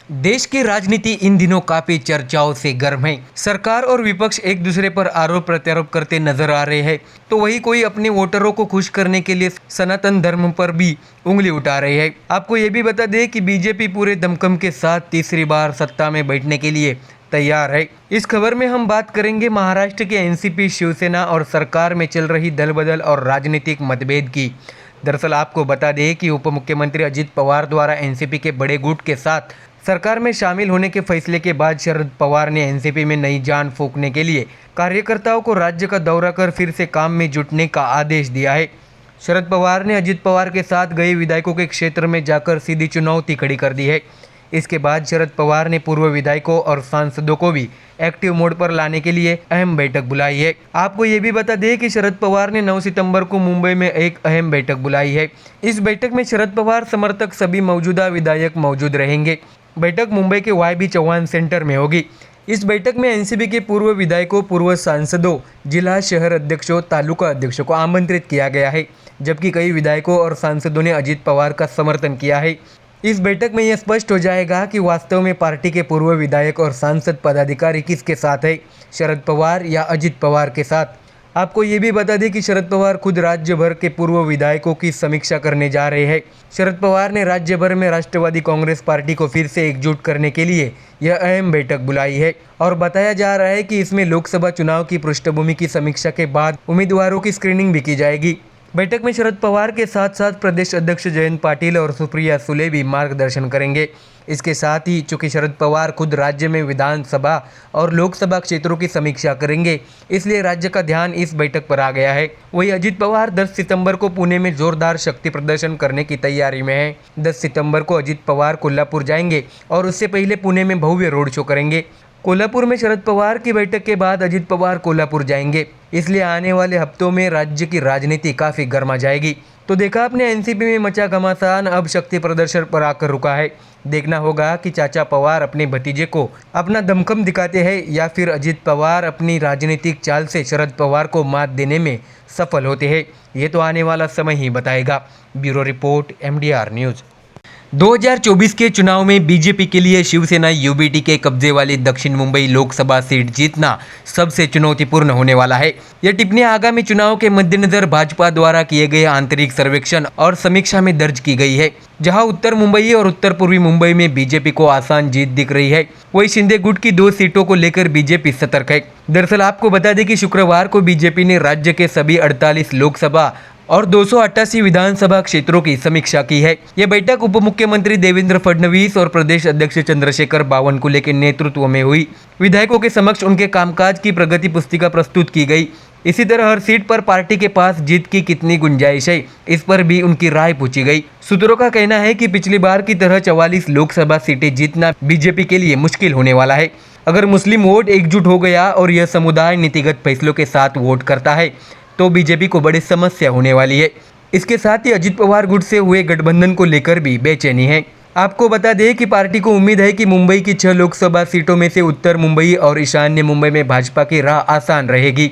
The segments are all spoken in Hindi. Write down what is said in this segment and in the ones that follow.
देश की राजनीति इन दिनों काफी चर्चाओं से गर्म है। सरकार और विपक्ष एक दूसरे पर आरोप प्रत्यारोप करते नजर आ रहे हैं, तो वही कोई अपने वोटरों को खुश करने के लिए सनातन धर्म पर भी उंगली उठा रहे हैं। आपको ये भी बता दें कि बीजेपी पूरे दमखम के साथ तीसरी बार सत्ता में बैठने के लिए तैयार है। इस खबर में हम बात करेंगे महाराष्ट्र के एनसीपी, शिवसेना और सरकार में चल रही दल बदल और राजनीतिक मतभेद की। दरअसल आपको बता दें कि उप मुख्यमंत्री अजित पवार द्वारा एनसीपी के बड़े गुट के साथ सरकार में शामिल होने के फैसले के बाद शरद पवार ने एनसीपी में नई जान फूंकने के लिए कार्यकर्ताओं को राज्य का दौरा कर फिर से काम में जुटने का आदेश दिया है। शरद पवार ने अजित पवार के साथ गए विधायकों के क्षेत्र में जाकर सीधी चुनौती खड़ी कर दी है। इसके बाद शरद पवार ने पूर्व विधायकों और सांसदों को भी एक्टिव मोड पर लाने के लिए अहम बैठक बुलाई है। आपको ये भी बता दें कि शरद पवार ने 9 सितंबर को मुंबई में एक अहम बैठक बुलाई है। इस बैठक में शरद पवार समर्थक सभी मौजूदा विधायक मौजूद रहेंगे। बैठक मुंबई के YB चौहान सेंटर में होगी। इस बैठक में एनसीपी के पूर्व विधायकों, पूर्व सांसदों, जिला शहर अध्यक्षों, तालुका अध्यक्षों को आमंत्रित किया गया है, जबकि कई विधायकों और सांसदों ने अजित पवार का समर्थन किया है। इस बैठक में यह स्पष्ट हो जाएगा कि वास्तव में पार्टी के पूर्व विधायक और सांसद पदाधिकारी किसके साथ है, शरद पवार या अजित पवार के साथ। आपको ये भी बता दें कि शरद पवार खुद राज्य भर के पूर्व विधायकों की समीक्षा करने जा रहे हैं। शरद पवार ने राज्य भर में राष्ट्रवादी कांग्रेस पार्टी को फिर से एकजुट करने के लिए यह अहम बैठक बुलाई है और बताया जा रहा है कि इसमें लोकसभा चुनाव की पृष्ठभूमि की समीक्षा के बाद उम्मीदवारों की स्क्रीनिंग भी की जाएगी। बैठक में शरद पवार के साथ साथ प्रदेश अध्यक्ष जयंत पाटिल और सुप्रिया सुले भी मार्गदर्शन करेंगे। इसके साथ ही चूंकि शरद पवार खुद राज्य में विधानसभा और लोकसभा क्षेत्रों की समीक्षा करेंगे, इसलिए राज्य का ध्यान इस बैठक पर आ गया है। वहीं अजित पवार 10 सितंबर को पुणे में जोरदार शक्ति प्रदर्शन करने की तैयारी में है। 10 सितंबर को अजित पवार कोल्हापुर जाएंगे और उससे पहले पुणे में भव्य रोड शो करेंगे। कोल्हापुर में शरद पवार की बैठक के बाद अजित पवार कोल्हापुर जाएंगे, इसलिए आने वाले हफ्तों में राज्य की राजनीति काफ़ी गर्मा जाएगी। तो देखा आपने, एनसीपी में मचा घमासान अब शक्ति प्रदर्शन पर आकर रुका है। देखना होगा कि चाचा पवार अपने भतीजे को अपना दमखम दिखाते हैं या फिर अजित पवार अपनी राजनीतिक चाल से शरद पवार को मात देने में सफल होते हैं। ये तो आने वाला समय ही बताएगा। Bureau report, MDR news. 2024 के चुनाव में बीजेपी के लिए शिवसेना UBT के कब्जे वाली दक्षिण मुंबई लोकसभा सीट जीतना सबसे चुनौतीपूर्ण होने वाला है। यह टिप्पणी आगामी चुनाव के मद्देनजर भाजपा द्वारा किए गए आंतरिक सर्वेक्षण और समीक्षा में दर्ज की गई है। जहां उत्तर मुंबई और उत्तर पूर्वी मुंबई में बीजेपी को आसान जीत दिख रही है, वहीं शिंदे गुट की 2 सीटों को लेकर बीजेपी सतर्क है। दरअसल आपको बता दें कि शुक्रवार को बीजेपी ने राज्य के सभी 48 लोकसभा और 288 विधानसभा क्षेत्रों की समीक्षा की है। यह बैठक उप मुख्यमंत्री देवेंद्र फडणवीस और प्रदेश अध्यक्ष चंद्रशेखर बावनकुले के नेतृत्व में हुई। विधायकों के समक्ष उनके कामकाज की प्रगति पुस्तिका प्रस्तुत की गई। इसी तरह हर सीट पर पार्टी के पास जीत की कितनी गुंजाइश है, इस पर भी उनकी राय पूछी गई। सूत्रों का कहना है कि पिछली बार की तरह 44 लोकसभा सीटें जीतना बीजेपी के लिए मुश्किल होने वाला है। अगर मुस्लिम वोट एकजुट हो गया और यह समुदाय नीतिगत फैसलों के साथ वोट करता है तो बीजेपी को बड़ी समस्या होने वाली है। इसके साथ ही अजित पवार गुट से हुए गठबंधन को लेकर भी बेचैनी है। आपको बता दें कि पार्टी को उम्मीद है कि मुंबई की 6 लोकसभा सीटों में से उत्तर मुंबई और ईशान्य मुंबई में भाजपा की राह आसान रहेगी।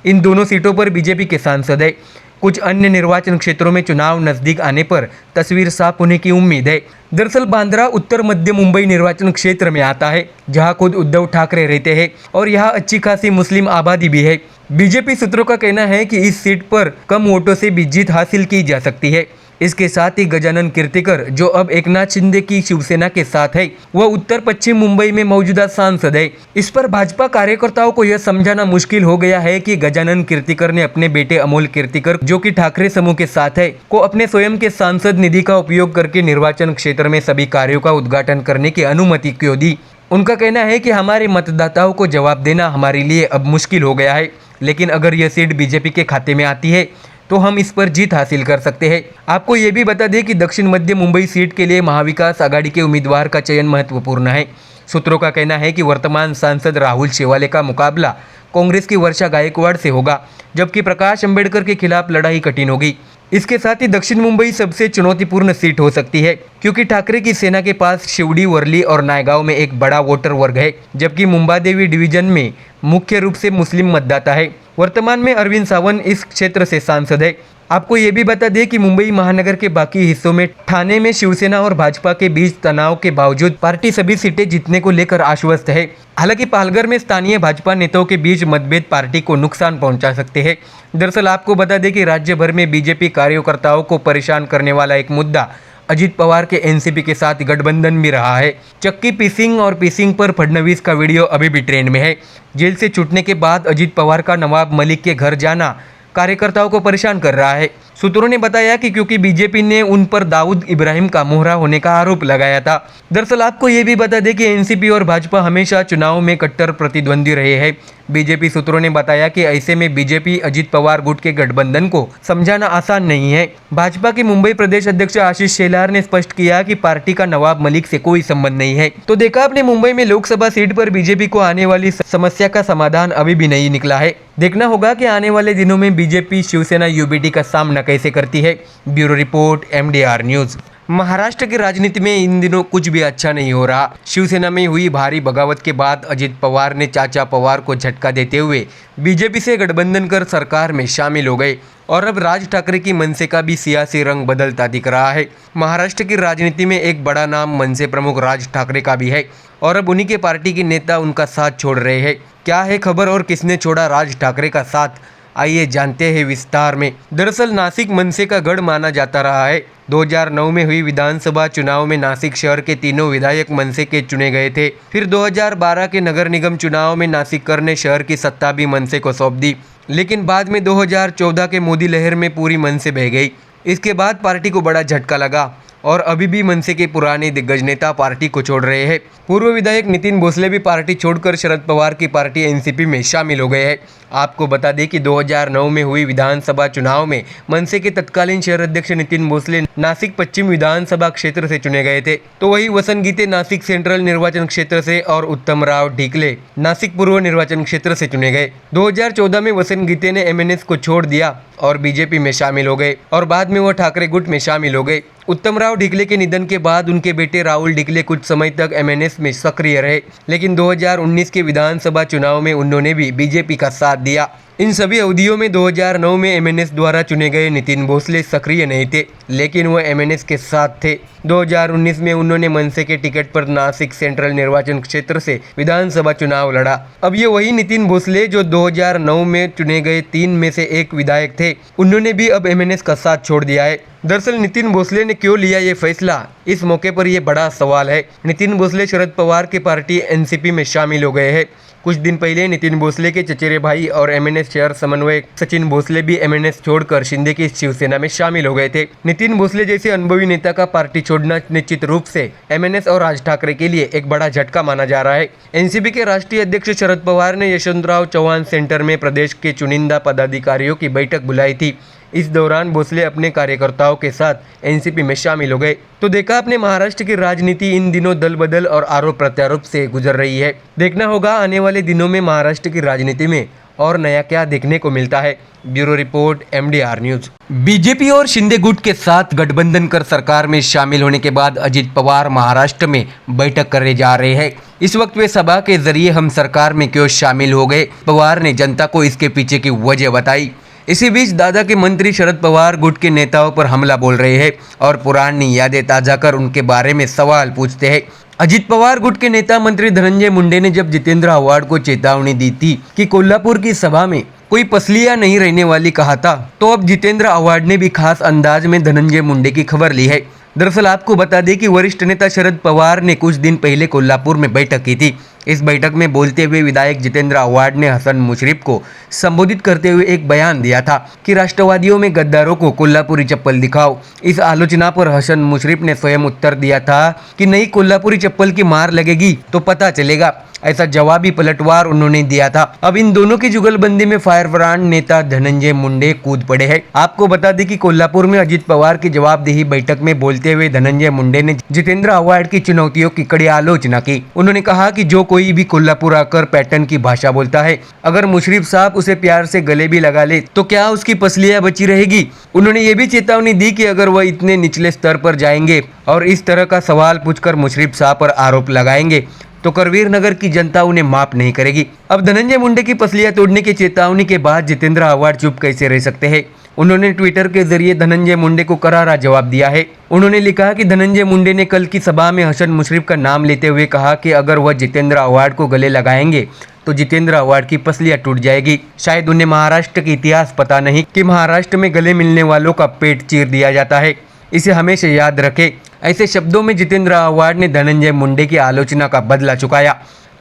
इन दोनों सीटों पर बीजेपी के सांसद है। कुछ अन्य निर्वाचन क्षेत्रों में चुनाव नजदीक आने पर तस्वीर साफ होने की उम्मीद है। दरअसल बांद्रा उत्तर मध्य मुंबई निर्वाचन क्षेत्र में आता है, जहां खुद उद्धव ठाकरे रहते हैं और यहां अच्छी खासी मुस्लिम आबादी भी है। बीजेपी सूत्रों का कहना है कि इस सीट पर कम वोटों से भी जीत हासिल की जा सकती है। इसके साथ ही गजानन कीर्तिकर, जो अब एकनाथ शिंदे की शिवसेना के साथ है, वह उत्तर पश्चिम मुंबई में मौजूदा सांसद है। इस पर भाजपा कार्यकर्ताओं को यह समझाना मुश्किल हो गया है कि गजानन कीर्तिकर ने अपने बेटे अमोल कीर्तिकर, जो कि ठाकरे समूह के साथ है, को अपने स्वयं के सांसद निधि का उपयोग करके निर्वाचन क्षेत्र में सभी कार्यों का उद्घाटन करने की अनुमति क्यों दी। उनका कहना है कि हमारे मतदाताओं को जवाब देना हमारे लिए अब मुश्किल हो गया है, लेकिन अगर यह सीट बीजेपी के खाते में आती है तो हम इस पर जीत हासिल कर सकते हैं। आपको ये भी बता दें कि दक्षिण मध्य मुंबई सीट के लिए महाविकास आघाड़ी के उम्मीदवार का चयन महत्वपूर्ण है। सूत्रों का कहना है कि वर्तमान सांसद राहुल शेवाले का मुकाबला कांग्रेस की वर्षा गायकवाड़ से होगा, जबकि प्रकाश अंबेडकर के खिलाफ लड़ाई कठिन होगी। इसके साथ ही दक्षिण मुंबई सबसे चुनौतीपूर्ण सीट हो सकती है, क्योंकि ठाकरे की सेना के पास शिवड़ी, वर्ली और नायगांव में एक बड़ा वोटर वर्ग है, जबकि मुंबादेवी डिवीजन में मुख्य रूप से मुस्लिम मतदाता है। वर्तमान में अरविंद सावंत इस क्षेत्र से सांसद है। आपको ये भी बता दें कि मुंबई महानगर के बाकी हिस्सों में ठाणे में शिवसेना और भाजपा के बीच तनाव के बावजूद पार्टी सभी सीटें जीतने को लेकर आश्वस्त है। हालांकि पालघर में स्थानीय भाजपा नेताओं के बीच मतभेद पार्टी को नुकसान पहुंचा सकते हैं। दरअसल आपको बता दें कि राज्य भर में बीजेपी कार्यकर्ताओं को परेशान करने वाला एक मुद्दा अजित पवार के एनसीपी के साथ गठबंधन भी रहा है। चक्की पीसिंग और पीसिंग पर फडणवीस का वीडियो अभी भी ट्रेंड में है। जेल से छूटने के बाद अजित पवार का नवाब मलिक के घर जाना कार्यकर्ताओं को परेशान कर रहा है। सूत्रों ने बताया कि क्योंकि बीजेपी ने उन पर दाऊद इब्राहिम का मोहरा होने का आरोप लगाया था। दरअसल आपको ये भी बता दें कि एनसीपी और भाजपा हमेशा चुनाव में कट्टर प्रतिद्वंदी रहे हैं। बीजेपी सूत्रों ने बताया कि ऐसे में बीजेपी अजित पवार गुट के गठबंधन को समझाना आसान नहीं है। भाजपा के मुंबई प्रदेश अध्यक्ष आशीष शेलार ने स्पष्ट किया कि पार्टी का नवाब मलिक से कोई संबंध नहीं है। तो देखा आपने, मुंबई में लोकसभा सीट पर बीजेपी को आने वाली समस्या का समाधान अभी भी नहीं निकला है। देखना होगा कि आने वाले दिनों में बीजेपी शिवसेना यूबीडी का सामना कैसे करती है। Bureau report, MDR news. Maharashtra की राजनीति में इन दिनों कुछ भी अच्छा नहीं हो रहा। शिवसेना में हुई भारी बगावत के बाद अजित पवार ने चाचा पवार को झटका देते हुए बीजेपी से गठबंधन कर सरकार में शामिल हो गए और अब राज ठाकरे की मनसे का भी सियासी रंग बदलता दिख रहा है। महाराष्ट्र की राजनीति में एक बड़ा नाम मनसे प्रमुख राज ठाकरे का भी है और अब उन्हीं के पार्टी के नेता उनका साथ छोड़ रहे हैं। क्या है खबर और किसने छोड़ा राज ठाकरे का साथ, आइए जानते हैं विस्तार में। दरअसल नासिक मनसे का गढ़ माना जाता रहा है। 2009 में हुई विधानसभा चुनाव में नासिक शहर के तीनों विधायक मनसे के चुने गए थे। फिर 2012 के नगर निगम चुनाव में नासिककर ने शहर की सत्ता भी मनसे को सौंप दी, लेकिन बाद में 2014 के मोदी लहर में पूरी मनसे बह गई। इसके बाद पार्टी को बड़ा झटका लगा और अभी भी मनसे के पुराने दिग्गज नेता पार्टी को छोड़ रहे हैं। पूर्व विधायक नितिन भोसले भी पार्टी छोड़कर शरद पवार की पार्टी एनसीपी में शामिल हो गए हैं। आपको बता दें कि 2009 में हुई विधानसभा चुनाव में मनसे के तत्कालीन शहर अध्यक्ष नितिन भोसले नासिक पश्चिम विधानसभा क्षेत्र से चुने गए थे। तो वही वसंत गीते नासिक सेंट्रल निर्वाचन क्षेत्र से और उत्तम राव ढीकले नासिक पूर्व निर्वाचन क्षेत्र से चुने गए। 2014 में वसंत गीते ने MNS को छोड़ दिया और बीजेपी में शामिल हो गए और बाद में वो ठाकरे गुट में शामिल हो गए। उत्तम राव ढीकले के निधन के बाद उनके बेटे राहुल ढीकले कुछ समय तक MNS में सक्रिय रहे, लेकिन 2019 के विधानसभा चुनाव में उन्होंने भी बीजेपी का साथ दिया। इन सभी अवधियों में 2009 में MNS द्वारा चुने गए नितिन भोसले सक्रिय नहीं थे, लेकिन वो MNS के साथ थे। 2019 में उन्होंने मनसे के टिकट पर नासिक सेंट्रल निर्वाचन क्षेत्र से विधानसभा चुनाव लड़ा। अब ये वही नितिन भोसले जो 2009 में चुने गए 3 में से एक विधायक थे, उन्होंने भी अब MNS का साथ छोड़ दिया है। दरअसल नितिन भोसले ने क्यों लिया ये फैसला, इस मौके पर यह बड़ा सवाल है। नितिन भोसले शरद पवार की पार्टी एनसीपी में शामिल हो गए हैं। कुछ दिन पहले नितिन भोसले के चचेरे भाई और MNS शहर समन्वयक सचिन भोसले भी MNS छोड़कर शिंदे की शिवसेना में शामिल हो गए थे। नितिन भोसले जैसे अनुभवी नेता का पार्टी छोड़ना निश्चित रूप से MNS और राज ठाकरे के लिए एक बड़ा झटका माना जा रहा है। एनसीपी के राष्ट्रीय अध्यक्ष शरद पवार ने यशवंतराव चौहान सेंटर में प्रदेश के चुनिंदा पदाधिकारियों की बैठक बुलाई थी। इस दौरान भोसले अपने कार्यकर्ताओं के साथ एनसीपी में शामिल हो गए। तो देखा आपने, महाराष्ट्र की राजनीति इन दिनों दल बदल और आरोप प्रत्यारोप से गुजर रही है। देखना होगा आने वाले दिनों में महाराष्ट्र की राजनीति में और नया क्या देखने को मिलता है। Bureau report, MDR news. BJP और शिंदे गुट के साथ गठबंधन कर सरकार में शामिल होने के बाद अजित पवार महाराष्ट्र में बैठक करने जा रहे हैं। इस वक्त वे सभा के जरिए हम सरकार में क्यों शामिल हो गए, पवार ने जनता को इसके पीछे की वजह बताई। इसी बीच दादा के मंत्री शरद पवार गुट के नेताओं पर हमला बोल रहे हैं और पुरानी यादें ताजा कर उनके बारे में सवाल पूछते हैं। अजित पवार गुट के नेता मंत्री धनंजय मुंडे ने जब जितेंद्र आव्हाड को चेतावनी दी थी कि कोल्हापुर की सभा में कोई पसलियां नहीं रहने वाली कहा था, तो अब जितेंद्र आव्हाड ने भी खास अंदाज में धनंजय मुंडे की खबर ली है। दरअसल आपको बता दें कि वरिष्ठ नेता शरद पवार ने कुछ दिन पहले कोल्हापुर में बैठक की थी। इस बैठक में बोलते हुए विधायक जितेंद्र आव्हाड ने हसन मुशर्रफ को संबोधित करते हुए एक बयान दिया था कि राष्ट्रवादियों में गद्दारों को कोल्हापुरी चप्पल दिखाओ। इस आलोचना पर हसन मुशर्रफ ने स्वयं उत्तर दिया था कि नहीं, कोल्हापुरी चप्पल की मार लगेगी तो पता चलेगा। ऐसा जवाबी पलटवार उन्होंने दिया था। अब इन दोनों की जुगलबंदी में फायर ब्रांड नेता धनंजय मुंडे कूद पड़े हैं। आपको बता दें कि कोल्हापुर में अजित पवार की जवाबदेही बैठक में बोलते हुए धनंजय मुंडे ने जितेंद्र आव्हाड की चुनौतियों की कड़ी आलोचना की। उन्होंने कहा कि जो कोई भी कोल्हापुर आकर पैटर्न की भाषा बोलता है, अगर मुशर्रफ साहब उसे प्यार से गले भी लगा ले तो क्या उसकी पसलियां बची रहेगी। उन्होंने ये भी चेतावनी दी कि अगर वह इतने निचले स्तर पर जाएंगे और इस तरह का सवाल पूछकर मुशर्रफ साहब पर आरोप लगाएंगे तो करवीर नगर की जनता उन्हें माफ नहीं करेगी। अब धनंजय मुंडे की पसलियां तोड़ने की चेतावनी के बाद जितेंद्र आव्हाड चुप कैसे रह सकते हैं। उन्होंने ट्विटर के जरिए धनंजय मुंडे को करारा जवाब दिया है। उन्होंने लिखा कि धनंजय मुंडे ने कल की सभा में हसन मुशर्रफ का नाम लेते हुए कहा कि अगर वह जितेंद्र आव्हाड को गले लगाएंगे तो जितेंद्र आव्हाड की पसलियां टूट जाएगी। शायद उन्हें महाराष्ट्र का इतिहास पता नहीं कि महाराष्ट्र में गले मिलने वालों का पेट चीर दिया जाता है। इसे हमेशा याद रखें। ऐसे शब्दों में जितेंद्र आव्हाड ने धनंजय मुंडे की आलोचना का बदला चुकाया।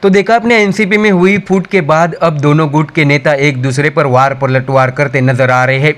तो देखा आपने एनसीपी में हुई फूट के बाद अब दोनों गुट के नेता एक दूसरे पर वार पलटवार करते नजर आ रहे हैं।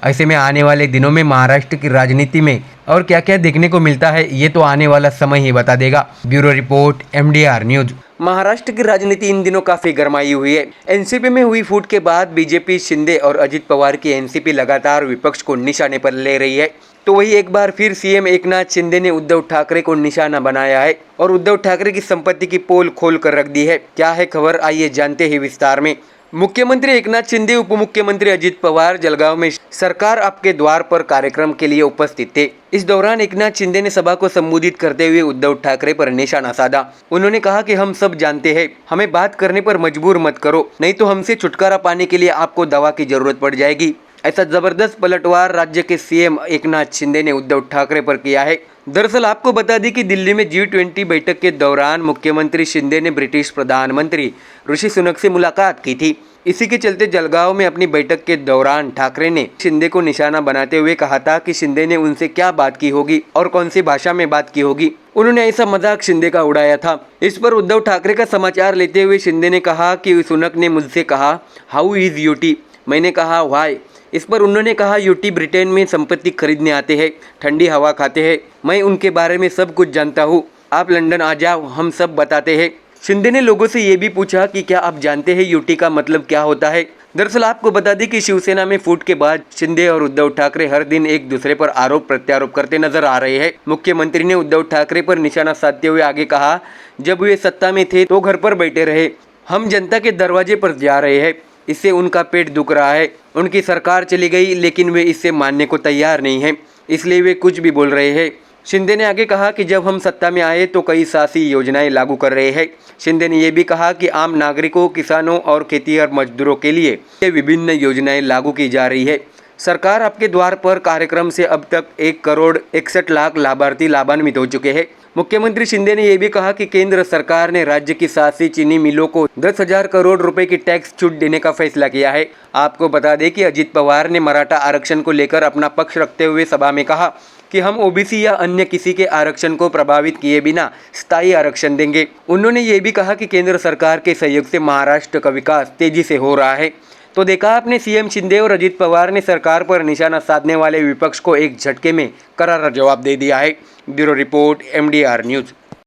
ऐसे में आने वाले दिनों में महाराष्ट्र की राजनीति में और क्या क्या देखने को मिलता है ये तो आने वाला समय ही बता देगा। Bureau report MDR news. Maharashtra की राजनीति इन दिनों काफी गरमाई हुई है। एनसीपी में हुई फूट के बाद बीजेपी, शिंदे और अजित पवार की एनसीपी लगातार विपक्ष को निशाने पर ले रही है। तो वही एक बार फिर सीएम एकनाथ शिंदे ने उद्धव ठाकरे को निशाना बनाया है और उद्धव ठाकरे की संपत्ति की पोल खोल कर रख दी है। क्या है खबर, आइए जानते हैं विस्तार में। मुख्यमंत्री एकनाथ शिंदे, उप मुख्यमंत्री अजित पवार जलगांव में सरकार आपके द्वार पर कार्यक्रम के लिए उपस्थित थे। इस दौरान एकनाथ शिंदे ने सभा को संबोधित करते हुए उद्धव ठाकरे पर निशाना साधा। उन्होंने कहा कि हम सब जानते हैं, हमें बात करने पर मजबूर मत करो, नहीं तो हमसे छुटकारा पाने के लिए आपको दवा की जरूरत पड़ जाएगी। ऐसा जबरदस्त पलटवार राज्य के सीएम एकनाथ शिंदे ने उद्धव ठाकरे पर किया है। दरअसल आपको बता दें कि दिल्ली में G20 बैठक के दौरान मुख्यमंत्री शिंदे ने ब्रिटिश प्रधानमंत्री ऋषि सुनक से मुलाकात की थी। इसी के चलते जलगांव में अपनी बैठक के दौरान ठाकरे ने शिंदे को निशाना बनाते हुए कहा था कि शिंदे ने उनसे क्या बात की होगी और कौन सी भाषा में बात की होगी। उन्होंने ऐसा मजाक शिंदे का उड़ाया था। इस पर उद्धव ठाकरे का समाचार लेते हुए शिंदे ने कहा कि सुनक ने मुझसे कहा हाउ इज यूटी, मैंने कहा व्हाई। इस पर उन्होंने कहा यूटी ब्रिटेन में संपत्ति खरीदने आते हैं, ठंडी हवा खाते हैं, मैं उनके बारे में सब कुछ जानता हूँ, आप लंदन आ जाओ, हम सब बताते हैं। शिंदे ने लोगों से ये भी पूछा कि क्या आप जानते हैं यूटी का मतलब क्या होता है। दरअसल आपको बता दें कि शिवसेना में फूट के बाद शिंदे और उद्धव ठाकरे हर दिन एक दूसरे पर आरोप प्रत्यारोप करते नजर आ रहे हैं। मुख्यमंत्री ने उद्धव ठाकरे पर निशाना साधते हुए आगे कहा, जब वे सत्ता में थे तो घर पर बैठे रहे, हम जनता के दरवाजे पर जा रहे हैं, इससे उनका पेट दुख रहा है। उनकी सरकार चली गई लेकिन वे इससे मानने को तैयार नहीं हैं, इसलिए वे कुछ भी बोल रहे हैं। शिंदे ने आगे कहा कि जब हम सत्ता में आए तो कई शासी योजनाएं लागू कर रहे हैं। शिंदे ने यह भी कहा कि आम नागरिकों, किसानों और खेतीहर मजदूरों के लिए विभिन्न योजनाएं लागू की जा रही है। सरकार आपके द्वार पर कार्यक्रम से अब तक 1,61,00,000 लाभार्थी लाभान्वित हो चुके हैं। मुख्यमंत्री शिंदे ने यह भी कहा कि केंद्र सरकार ने राज्य की शासी चीनी मिलों को 10,000 करोड़ रुपए की टैक्स छूट देने का फैसला किया है। आपको बता दें कि अजित पवार ने मराठा आरक्षण को लेकर अपना पक्ष रखते हुए सभा में कहा कि हम ओबीसी या अन्य किसी के आरक्षण को प्रभावित किए बिना स्थायी आरक्षण देंगे। उन्होंने ये भी कहा कि केंद्र सरकार के सहयोग से महाराष्ट्र का विकास तेजी से हो रहा है। तो देखा आपने, सीएम शिंदे और अजित पवार ने सरकार पर निशाना साधने वाले विपक्ष को एक झटके में करारा जवाब दे दिया है। Bureau report MDR news.